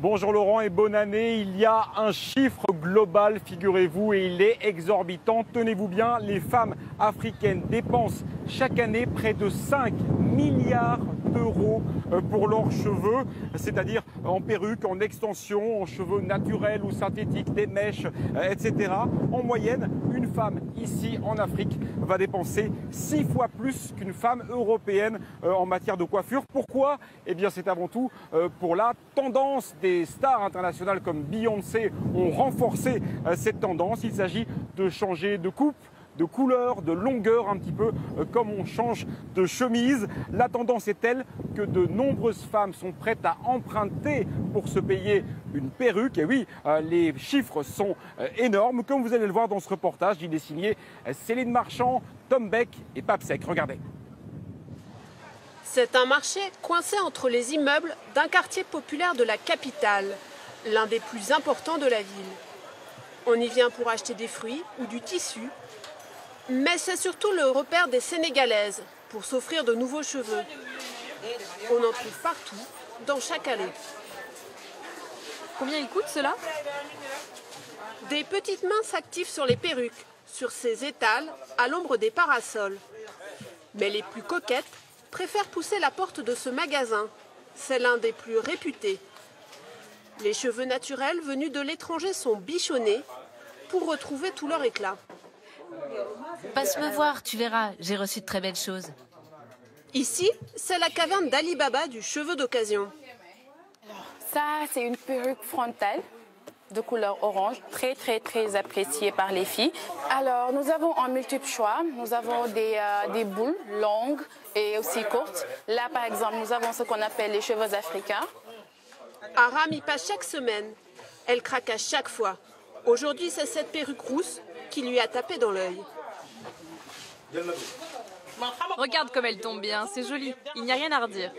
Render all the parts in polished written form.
Bonjour Laurent et bonne année. Il y a un chiffre global, figurez-vous, et il est exorbitant. Tenez-vous bien, les femmes africaines dépensent chaque année près de 5 milliards d'euros pour leurs cheveux, c'est-à-dire en perruque, en extension, en cheveux naturels ou synthétiques, des mèches, etc. En moyenne, une femme ici en Afrique va dépenser 6 fois plus qu'une femme européenne en matière de coiffure. Pourquoi? Eh bien, c'est avant tout pour la tendance. Des stars internationales comme Beyoncé ont renforcé cette tendance. Il s'agit de changer de coupe, de couleur, de longueur, un petit peu comme on change de chemise. La tendance est telle que de nombreuses femmes sont prêtes à emprunter pour se payer une perruque. Et oui, les chiffres sont énormes. Comme vous allez le voir dans ce reportage, il est signé Céline Marchand, Tom Beck et Papsec. Regardez. C'est un marché coincé entre les immeubles d'un quartier populaire de la capitale, l'un des plus importants de la ville. On y vient pour acheter des fruits ou du tissu, mais c'est surtout le repère des Sénégalaises pour s'offrir de nouveaux cheveux. On en trouve partout, dans chaque allée. Combien il coûte cela? Des petites mains s'activent sur les perruques, sur ces étals, à l'ombre des parasols. Mais les plus coquettes préfèrent pousser la porte de ce magasin. C'est l'un des plus réputés. Les cheveux naturels venus de l'étranger sont bichonnés pour retrouver tout leur éclat. Passe me voir, tu verras, j'ai reçu de très belles choses. Ici, c'est la caverne d'Ali Baba du cheveu d'occasion. Ça, c'est une perruque frontale de couleur orange, très appréciée par les filles. Alors, nous avons en multiple choix. Nous avons des boules longues et aussi courtes. Là, par exemple, nous avons ce qu'on appelle les cheveux africains. Aram y passe chaque semaine. Elle craque à chaque fois. Aujourd'hui, c'est cette perruque rousse qui lui a tapé dans l'œil. Regarde comme elle tombe bien, c'est joli. Il n'y a rien à redire.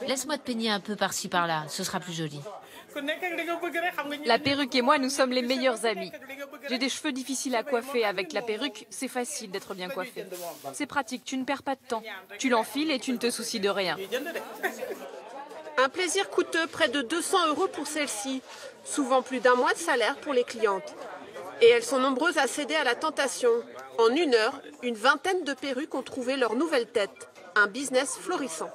Laisse-moi te peigner un peu par-ci par-là, ce sera plus joli. La perruque et moi, nous sommes les meilleurs amis. J'ai des cheveux difficiles à coiffer. Avec la perruque, c'est facile d'être bien coiffé. C'est pratique, tu ne perds pas de temps. Tu l'enfiles et tu ne te soucies de rien. Un plaisir coûteux, près de 200 € pour celle-ci. Souvent plus d'un mois de salaire pour les clientes. Et elles sont nombreuses à céder à la tentation. En une heure, une vingtaine de perruques ont trouvé leur nouvelle tête. Un business florissant.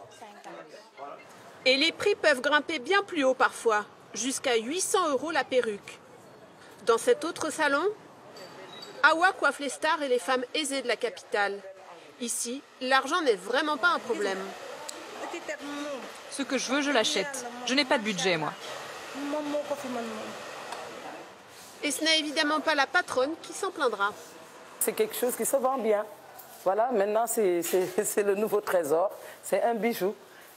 Et les prix peuvent grimper bien plus haut parfois, jusqu'à 800 € la perruque. Dans cet autre salon, Awa coiffe les stars et les femmes aisées de la capitale. Ici, l'argent n'est vraiment pas un problème. Ce que je veux, je l'achète. Je n'ai pas de budget, moi. Et ce n'est évidemment pas la patronne qui s'en plaindra. C'est quelque chose qui se vend bien. Voilà, maintenant c'est le nouveau trésor. C'est un bijou.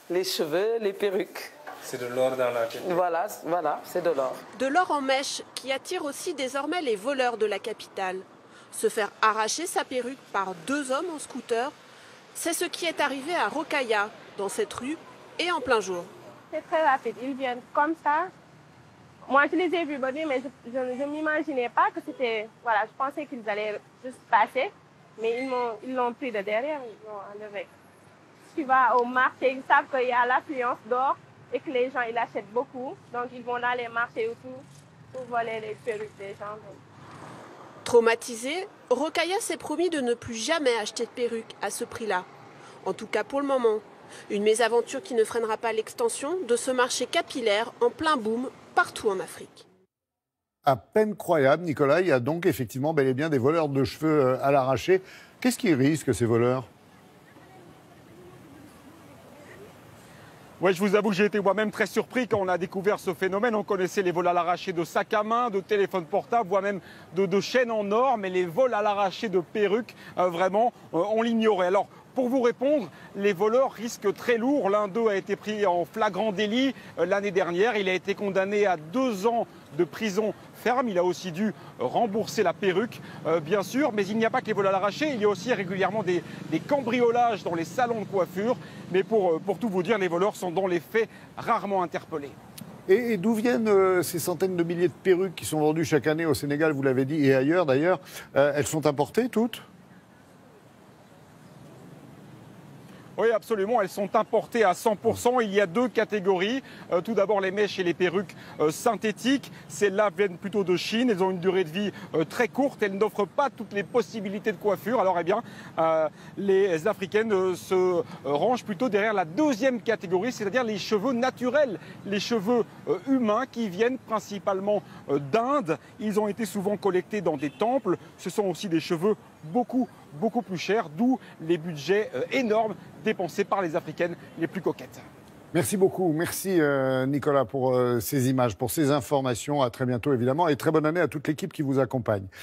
Les cheveux, les perruques. C'est de l'or dans la tête. Voilà, c'est de l'or. De l'or en mèche qui attire aussi désormais les voleurs de la capitale. Se faire arracher sa perruque par 2 hommes en scooter, c'est ce qui est arrivé à Rokhaya, dans cette rue, et en plein jour. C'est très rapide, ils viennent comme ça. Moi, je les ai vus venir, mais je ne m'imaginais pas que c'était... Voilà, je pensais qu'ils allaient juste passer, mais ils l'ont pris de derrière, ils l'ont enlevé. Tu vas au marché, ils savent qu'il y a l'affluence d'or et que les gens, ils achètent beaucoup. Donc, ils vont dans les marchés autour pour voler les perruques des gens. Traumatisé, Rokhaya s'est promis de ne plus jamais acheter de perruque à ce prix-là. En tout cas pour le moment. Une mésaventure qui ne freinera pas l'extension de ce marché capillaire en plein boom partout en Afrique. À peine croyable, Nicolas, il y a donc effectivement bel et bien des voleurs de cheveux à l'arraché. Qu'est-ce qu'ils risquent, ces voleurs ? Ouais, je vous avoue que j'ai été moi-même très surpris quand on a découvert ce phénomène. On connaissait les vols à l'arraché de sacs à main, de téléphones portables, voire même de chaînes en or, mais les vols à l'arraché de perruques, vraiment, on l'ignorait. Alors, pour vous répondre, les voleurs risquent très lourd. L'un d'eux a été pris en flagrant délit l'année dernière. Il a été condamné à 2 ans de prison ferme. Il a aussi dû rembourser la perruque, bien sûr. Mais il n'y a pas que les vols à l'arraché. Il y a aussi régulièrement des cambriolages dans les salons de coiffure. Mais pour tout vous dire, les voleurs sont dans les faits rarement interpellés. Et d'où viennent ces centaines de milliers de perruques qui sont vendues chaque année au Sénégal, vous l'avez dit, et ailleurs d'ailleurs? Elles sont importées toutes? Oui, absolument. Elles sont importées à 100%. Il y a deux catégories. Tout d'abord, les mèches et les perruques synthétiques. Celles-là viennent plutôt de Chine. Elles ont une durée de vie très courte. Elles n'offrent pas toutes les possibilités de coiffure. Alors, eh bien, les Africaines se rangent plutôt derrière la deuxième catégorie, c'est-à-dire les cheveux naturels, les cheveux humains qui viennent principalement d'Inde. Ils ont été souvent collectés dans des temples. Ce sont aussi des cheveux beaucoup plus chers, d'où les budgets énormes dépensés par les Africaines les plus coquettes. Merci beaucoup. Merci Nicolas pour ces images, pour ces informations. À très bientôt évidemment et très bonne année à toute l'équipe qui vous accompagne.